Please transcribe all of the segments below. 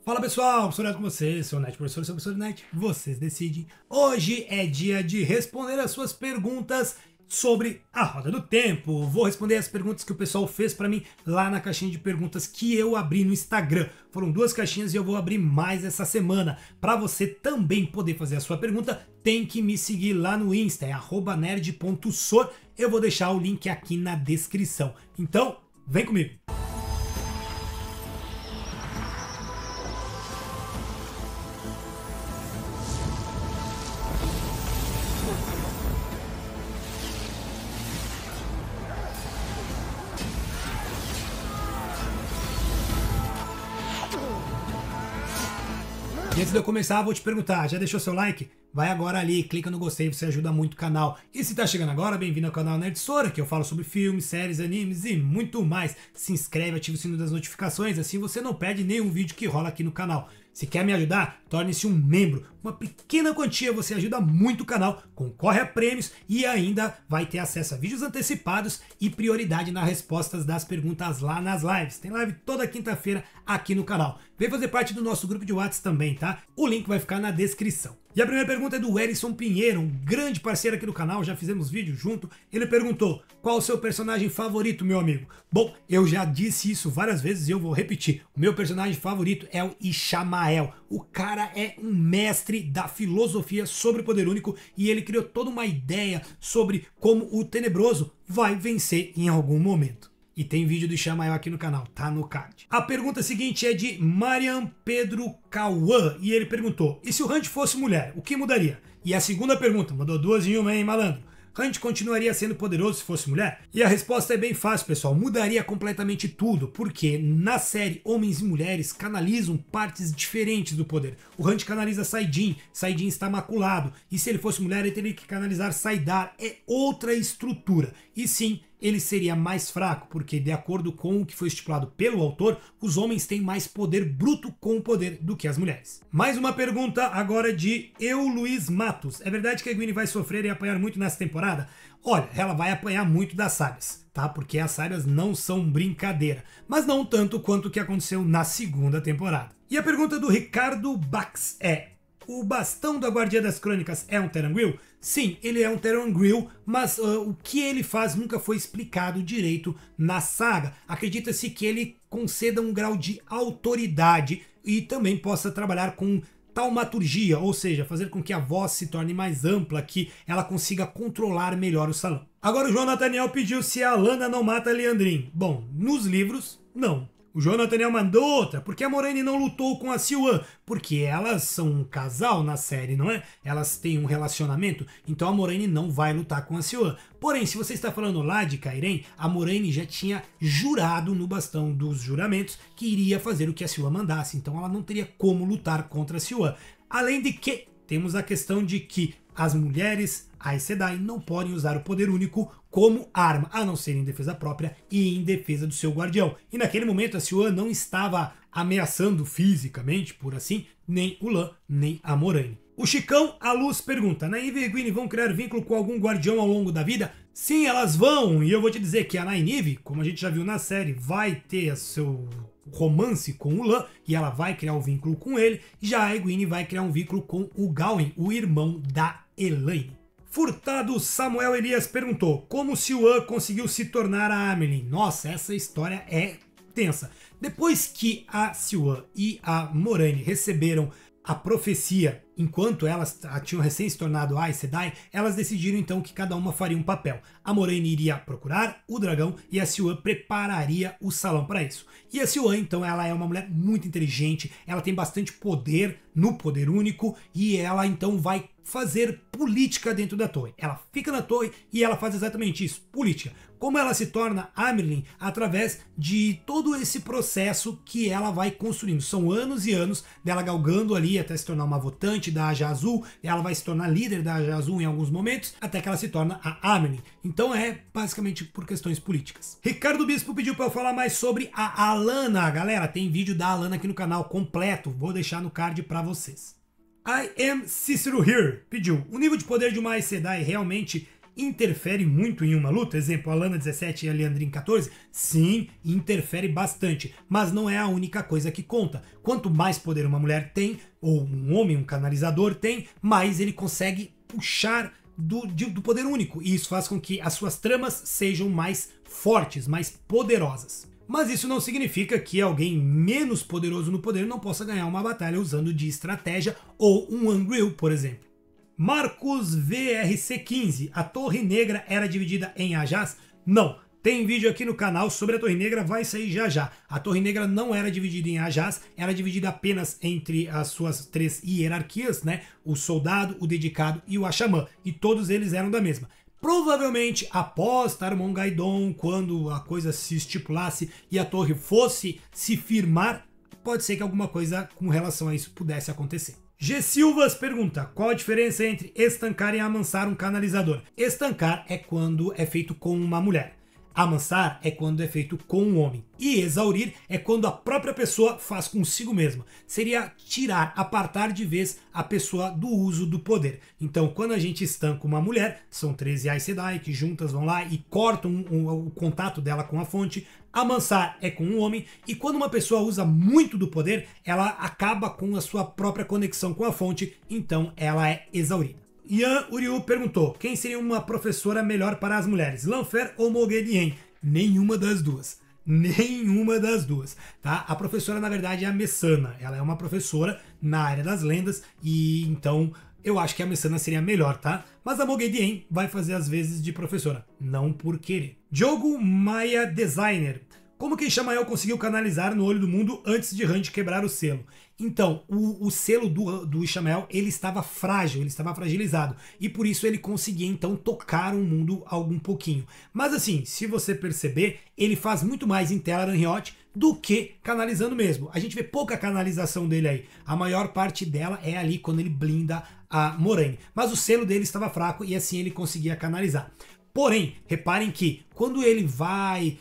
Fala pessoal, professor Neto com vocês, sou o Net, professor, sou o professor Net, vocês decidem. Hoje é dia de responder as suas perguntas sobre a roda do tempo. Vou responder as perguntas que o pessoal fez pra mim lá na caixinha de perguntas que eu abri no Instagram. Foram 2 caixinhas e eu vou abrir mais essa semana. Para você também poder fazer a sua pergunta, tem que me seguir lá no Insta, é @nerd.sor. Eu vou deixar o link aqui na descrição. Então, vem comigo. E antes de eu começar, vou te perguntar, já deixou seu like? Vai agora ali, clica no gostei, você ajuda muito o canal. E se tá chegando agora, bem-vindo ao canal Nerd Sora, que eu falo sobre filmes, séries, animes e muito mais. Se inscreve, ativa o sino das notificações, assim você não perde nenhum vídeo que rola aqui no canal. Se quer me ajudar, torne-se um membro. Uma pequena quantia, você ajuda muito o canal, concorre a prêmios e ainda vai ter acesso a vídeos antecipados e prioridade nas respostas das perguntas lá nas lives. Tem live toda quinta-feira aqui no canal. Vem fazer parte do nosso grupo de WhatsApp também, tá? O link vai ficar na descrição. E a primeira pergunta é do Erison Pinheiro, um grande parceiro aqui do canal, já fizemos vídeo junto. Ele perguntou, qual o seu personagem favorito, meu amigo? Bom, eu já disse isso várias vezes e eu vou repetir. O meu personagem favorito é o Ishamael. O cara é um mestre da filosofia sobre o poder único e ele criou toda uma ideia sobre como o tenebroso vai vencer em algum momento. E tem vídeo do Ishamael aqui no canal, tá no card. A pergunta seguinte é de Marian Pedro Cauã e ele perguntou, e se o Hunt fosse mulher, o que mudaria? E a segunda pergunta, mandou 2 em 1, hein, malandro? Hunt continuaria sendo poderoso se fosse mulher? E a resposta é bem fácil, pessoal. Mudaria completamente tudo, porque na série homens e mulheres canalizam partes diferentes do poder. O Hunt canaliza Saidin, Saidin está maculado, e se ele fosse mulher ele teria que canalizar Saidar, é outra estrutura. E sim, ele seria mais fraco, porque de acordo com o que foi estipulado pelo autor, os homens têm mais poder bruto com o poder do que as mulheres. Mais uma pergunta agora de Luiz Matos. É verdade que a Gwen vai sofrer e apanhar muito nessa temporada? Olha, ela vai apanhar muito das sábias, tá? Porque as sábias não são brincadeira, mas não tanto quanto o que aconteceu na segunda temporada. E a pergunta do Ricardo Bax é: o bastão da Guardia das Crônicas é um Terangrill? Sim, ele é um Terangrill, mas o que ele faz nunca foi explicado direito na saga. Acredita-se que ele conceda um grau de autoridade e também possa trabalhar com taumaturgia, ou seja, fazer com que a voz se torne mais ampla, que ela consiga controlar melhor o salão. Agora o João Nathaniel pediu se a Lana não mata a Liandrin. Bom, nos livros, não. O João Nathaniel mandou outra, porque a Moiraine não lutou com a Siuan, porque elas são um casal na série, não é? Elas têm um relacionamento, então a Moiraine não vai lutar com a Siuan. Porém, se você está falando lá de Kairen, a Moiraine já tinha jurado no bastão dos juramentos que iria fazer o que a Siuan mandasse, então ela não teria como lutar contra a Siuan. Além de que, temos a questão de que as mulheres Aes Sedai não podem usar o poder único como arma, a não ser em defesa própria e em defesa do seu guardião. E naquele momento a Siuan não estava ameaçando fisicamente, por assim, nem o Lan, nem a Moiraine. O Chicão, a Luz, pergunta, Nynaeve e Egwene vão criar vínculo com algum guardião ao longo da vida? Sim, elas vão, e eu vou te dizer que a Nynaeve, como a gente já viu na série, vai ter seu romance com o Lan, e ela vai criar um vínculo com ele, já a Egwene vai criar um vínculo com o Gawyn, o irmão da Elaine. Furtado Samuel Elias perguntou, como Siuan conseguiu se tornar a Amyrlin? Nossa, essa história é tensa. Depois que a Siuan e a Moiraine receberam a profecia, enquanto elas tinham recém se tornado Aes Sedai, elas decidiram então que cada uma faria um papel. A Moiraine iria procurar o dragão e a Siuan prepararia o salão para isso. E a Siuan, então, ela é uma mulher muito inteligente, ela tem bastante poder no poder único e ela então vai fazer política dentro da torre. Ela fica na torre e ela faz exatamente isso, política. Como ela se torna Amyrlin? Através de todo esse processo que ela vai construindo. São anos e anos dela galgando ali até se tornar uma votante da Aja Azul. Ela vai se tornar líder da Aja Azul em alguns momentos, até que ela se torna a Amyrlin. Então é basicamente por questões políticas. Ricardo Bispo pediu para eu falar mais sobre a Alanna. Galera, tem vídeo da Alanna aqui no canal completo. Vou deixar no card para vocês. I am Cicero Here pediu, o nível de poder de uma Aes Sedai realmente interfere muito em uma luta? Exemplo, a Lana 17 e a Liandrin 14? Sim, interfere bastante, mas não é a única coisa que conta. Quanto mais poder uma mulher tem, ou um homem, um canalizador tem, mais ele consegue puxar do poder único, e isso faz com que as suas tramas sejam mais fortes, mais poderosas. Mas isso não significa que alguém menos poderoso no poder não possa ganhar uma batalha usando de estratégia ou um Unreal, por exemplo. Marcos VRC15, a Torre Negra era dividida em Ajás? Não. Tem vídeo aqui no canal sobre a Torre Negra, vai sair já já. A Torre Negra não era dividida em Ajás, era dividida apenas entre as suas 3 hierarquias, né? O soldado, o dedicado e o Axamã. E todos eles eram da mesma. Provavelmente, após Tarmon-Gaidon, quando a coisa se estipulasse e a torre fosse se firmar, pode ser que alguma coisa com relação a isso pudesse acontecer. G. Silvas pergunta, qual a diferença entre estancar e amansar um canalizador? Estancar é quando é feito com uma mulher. Amansar é quando é feito com um homem. E exaurir é quando a própria pessoa faz consigo mesma. Seria tirar, apartar de vez a pessoa do uso do poder. Então, quando a gente estanca uma mulher, são 13 Aes Sedai que juntas vão lá e cortam o contato dela com a fonte. Amansar é com um homem. E quando uma pessoa usa muito do poder, ela acaba com a sua própria conexão com a fonte. Então, ela é exaurida. Ian Uriu perguntou, quem seria uma professora melhor para as mulheres, Lanfear ou Moghedien? Nenhuma das duas. Nenhuma das duas, tá? A professora, na verdade, é a Messana. Ela é uma professora na área das lendas e então eu acho que a Messana seria melhor, tá? Mas a Moghedien vai fazer as vezes de professora, não por querer. Diogo Maia Designer. Como que Ishamael conseguiu canalizar no Olho do Mundo antes de Rand quebrar o selo? Então, o selo do Ishamael, ele estava frágil, ele estava fragilizado. E por isso ele conseguia, então, tocar o mundo algum pouquinho. Mas assim, se você perceber, ele faz muito mais em Tel'aran'rhiod do que canalizando mesmo. A gente vê pouca canalização dele aí. A maior parte dela é ali quando ele blinda a Moraine. Mas o selo dele estava fraco e assim ele conseguia canalizar. Porém, reparem que quando ele vai,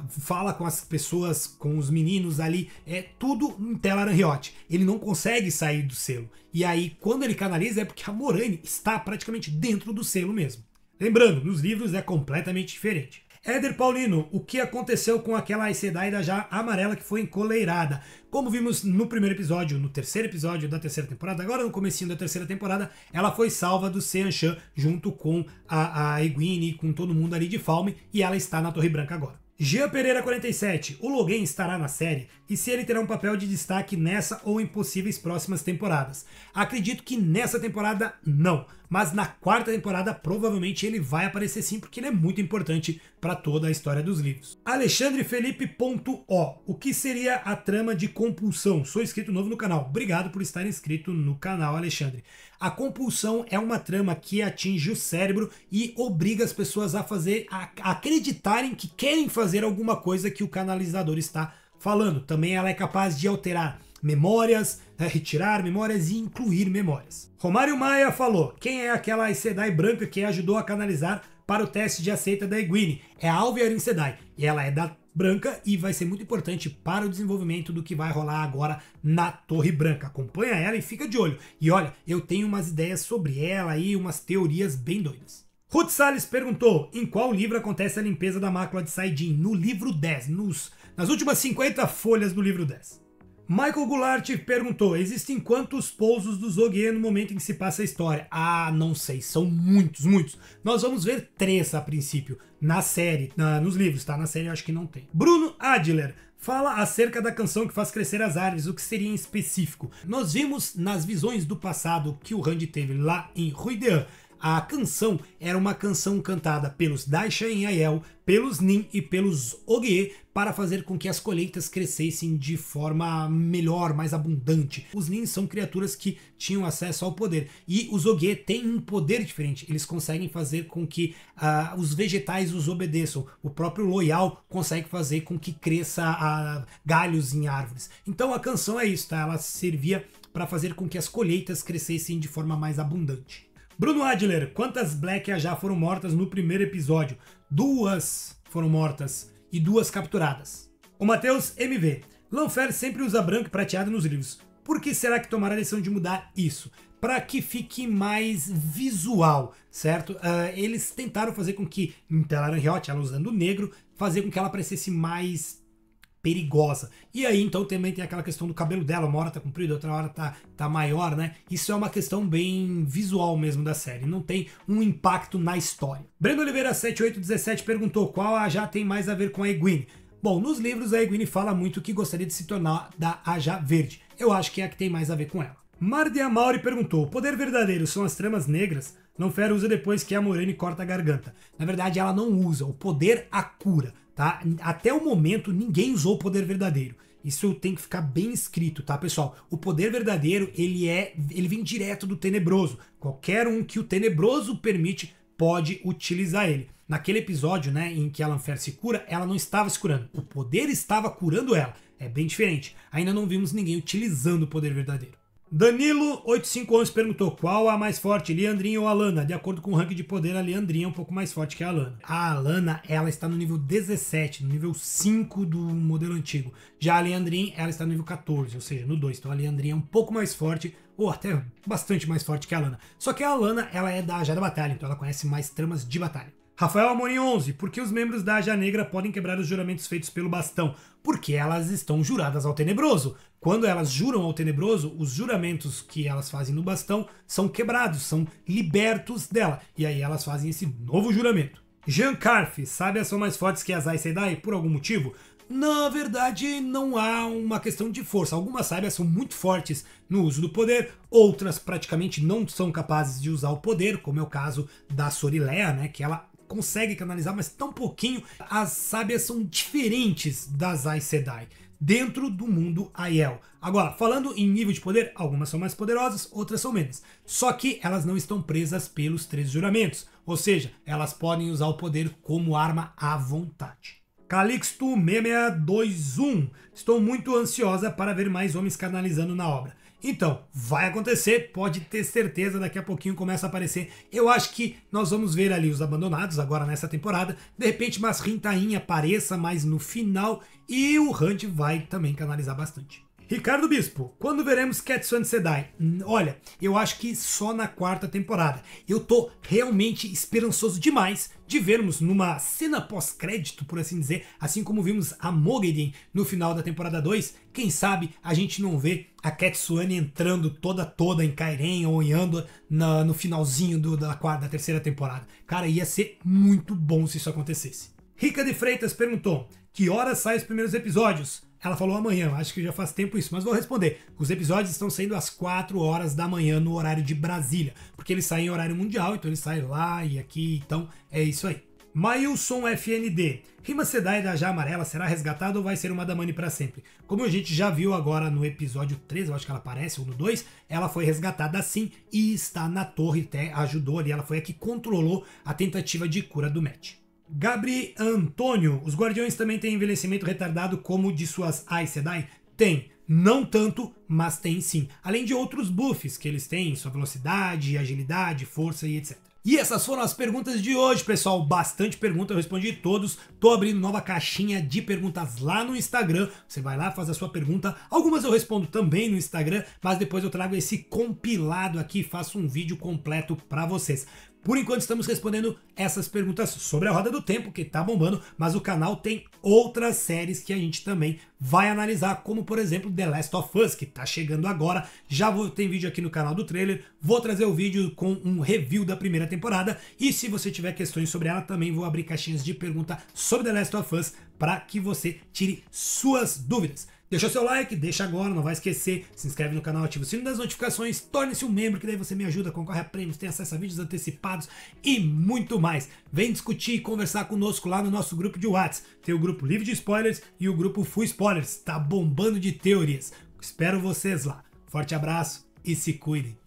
fala com as pessoas, com os meninos ali, é tudo em Tel'aran'rhiod. Ele não consegue sair do selo. E aí, quando ele canaliza, é porque a Moraine está praticamente dentro do selo mesmo. Lembrando, nos livros é completamente diferente. Éder Paulino, o que aconteceu com aquela Aes Sedai da já amarela que foi encoleirada? Como vimos no primeiro episódio, no terceiro episódio da terceira temporada, agora no comecinho da terceira temporada, ela foi salva do Seanchan junto com a Egwene e com todo mundo ali de Falme e ela está na Torre Branca agora. Jean Pereira 47, o Logain estará na série e se ele terá um papel de destaque nessa ou em possíveis próximas temporadas? Acredito que nessa temporada não, mas na quarta temporada provavelmente ele vai aparecer sim, porque ele é muito importante para toda a história dos livros. Alexandre Felipe.o, o que seria a trama de compulsão? Sou inscrito novo no canal, obrigado por estar inscrito no canal, Alexandre. A compulsão é uma trama que atinge o cérebro e obriga as pessoas a acreditarem que querem fazer alguma coisa que o canalizador está falando. Também ela é capaz de alterar memórias, retirar memórias e incluir memórias. Romário Maia falou, quem é aquela Aes Sedai branca que ajudou a canalizar para o teste de aceita da Egwene? É a Alve Arin Sedai e ela é da branca e vai ser muito importante para o desenvolvimento do que vai rolar agora na Torre Branca. Acompanha ela e fica de olho. E olha, eu tenho umas ideias sobre ela e umas teorias bem doidas. Ruth Salles perguntou, em qual livro acontece a limpeza da mácula de saidin? No livro 10, nas últimas 50 folhas do livro 10. Michael Goulart perguntou, existem quantos pousos do Zoguier no momento em que se passa a história? Ah, não sei, são muitos. Nós vamos ver 3 a princípio, na série, nos livros, tá? Na série eu acho que não tem. Bruno Adler fala acerca da canção que faz crescer as árvores, o que seria em específico. Nós vimos nas visões do passado que o Rand teve lá em Rhuidean. A canção era uma canção cantada pelos Daisha em Aiel, pelos Nin e pelos Ogier para fazer com que as colheitas crescessem de forma melhor, mais abundante. Os Nin são criaturas que tinham acesso ao poder e os Ogier têm um poder diferente. Eles conseguem fazer com que os vegetais os obedeçam. O próprio Loial consegue fazer com que cresça galhos em árvores. Então a canção é isso, tá? Ela servia para fazer com que as colheitas crescessem de forma mais abundante. Bruno Adler, quantas Black já foram mortas no primeiro episódio? 2 foram mortas e 2 capturadas. O Matheus MV, Lanfear sempre usa branco e prateado nos livros. Por que será que tomaram a decisão de mudar isso? Para que fique mais visual, certo? Eles tentaram fazer com que, em Telaren Hiot, ela usando o negro, fazer com que ela parecesse mais perigosa. E aí, então, também tem aquela questão do cabelo dela, uma hora tá comprido, outra hora tá maior, né? Isso é uma questão bem visual mesmo da série, não tem um impacto na história. Breno Oliveira 7817 perguntou qual Ajá tem mais a ver com a Egwene. Bom, nos livros a Egwene fala muito que gostaria de se tornar da Ajá Verde. Eu acho que é a que tem mais a ver com ela. Mardia Mauri perguntou, o poder verdadeiro são as tramas negras? Lonfer usa depois que a Moiraine corta a garganta. Na verdade, ela não usa, o poder a cura. Tá? Até o momento, ninguém usou o poder verdadeiro. Isso tem que ficar bem escrito, tá, pessoal? O poder verdadeiro, ele vem direto do tenebroso. Qualquer um que o tenebroso permite pode utilizar ele. Naquele episódio, né, em que a Lanfear se cura, ela não estava se curando. O poder estava curando ela. É bem diferente. Ainda não vimos ninguém utilizando o poder verdadeiro. Danilo 8511 perguntou qual a mais forte, Liandrin ou Alanna? De acordo com o ranking de poder, a Liandrin é um pouco mais forte que a Alanna. A Alanna, ela está no nível 17, no nível 5 do modelo antigo. Já a Liandrin, ela está no nível 14, ou seja, no 2. Então a Liandrin é um pouco mais forte, ou até bastante mais forte que a Alanna. Só que a Alanna, ela é da Ajá da Batalha, então ela conhece mais tramas de batalha. Rafael Amorim 11, por que os membros da Ajá Negra podem quebrar os juramentos feitos pelo bastão? Porque elas estão juradas ao Tenebroso. Quando elas juram ao Tenebroso, os juramentos que elas fazem no bastão são quebrados, são libertos dela. E aí elas fazem esse novo juramento. Jean Carf, sábias são mais fortes que as Aes Sedai por algum motivo? Na verdade, não há uma questão de força. Algumas sábias são muito fortes no uso do poder, outras praticamente não são capazes de usar o poder, como é o caso da Sorilea, né, que ela consegue canalizar, mas tão pouquinho. As sábias são diferentes das Aes Sedai dentro do mundo Aiel. Agora, falando em nível de poder, algumas são mais poderosas, outras são menos. Só que elas não estão presas pelos 13 juramentos, ou seja, elas podem usar o poder como arma à vontade. Calixto 6621, estou muito ansiosa para ver mais homens canalizando na obra. Então, vai acontecer, pode ter certeza, daqui a pouquinho começa a aparecer. Eu acho que nós vamos ver ali os abandonados agora nessa temporada. De repente, Masrin Taim apareça mais no final e o Hunt vai também canalizar bastante. Ricardo Bispo, quando veremos Catsuane Sedai? Olha, eu acho que só na 4ª temporada. Eu tô realmente esperançoso demais de vermos numa cena pós-crédito, por assim dizer, assim como vimos a Moghedien no final da temporada 2, quem sabe a gente não vê a Catsuane entrando toda em Cairhien ou em Andor no finalzinho da 3ª temporada. Cara, ia ser muito bom se isso acontecesse. Rica de Freitas perguntou, que horas saem os primeiros episódios? Ela falou amanhã, acho que já faz tempo isso, mas vou responder. Os episódios estão saindo às 4 horas da manhã no horário de Brasília, porque eles saem em horário mundial, então eles saem lá e aqui, então é isso aí. Mailson FND, Rima Sedai da Ajá Amarela será resgatada ou vai ser uma Damani para sempre? Como a gente já viu agora no episódio 13, eu acho que ela aparece, ou no 2, ela foi resgatada sim e está na torre, até ajudou ali, ela foi a que controlou a tentativa de cura do Matt. Gabri Antônio, os Guardiões também têm envelhecimento retardado como de suas Aes Sedai? Tem, não tanto, mas tem sim. Além de outros buffs que eles têm, sua velocidade, agilidade, força e etc. E essas foram as perguntas de hoje, pessoal. Bastante pergunta, eu respondi todos. Tô abrindo nova caixinha de perguntas lá no Instagram. Você vai lá, faz a sua pergunta. Algumas eu respondo também no Instagram, mas depois eu trago esse compilado aqui, faço um vídeo completo para vocês. Por enquanto estamos respondendo essas perguntas sobre a Roda do Tempo, que tá bombando, mas o canal tem outras séries que a gente também vai analisar, como por exemplo The Last of Us, que tá chegando agora. Já tem vídeo aqui no canal do trailer, vou trazer o vídeo com um review da 1ª temporada, e se você tiver questões sobre ela, também vou abrir caixinhas de pergunta sobre The Last of Us para que você tire suas dúvidas. Deixa o seu like, deixa agora, não vai esquecer, se inscreve no canal, ativa o sino das notificações, torne-se um membro, que daí você me ajuda, concorre a prêmios, tem acesso a vídeos antecipados e muito mais. Vem discutir e conversar conosco lá no nosso grupo de WhatsApp. Tem o grupo Livre de Spoilers e o grupo Full Spoilers, tá bombando de teorias. Espero vocês lá. Forte abraço e se cuidem.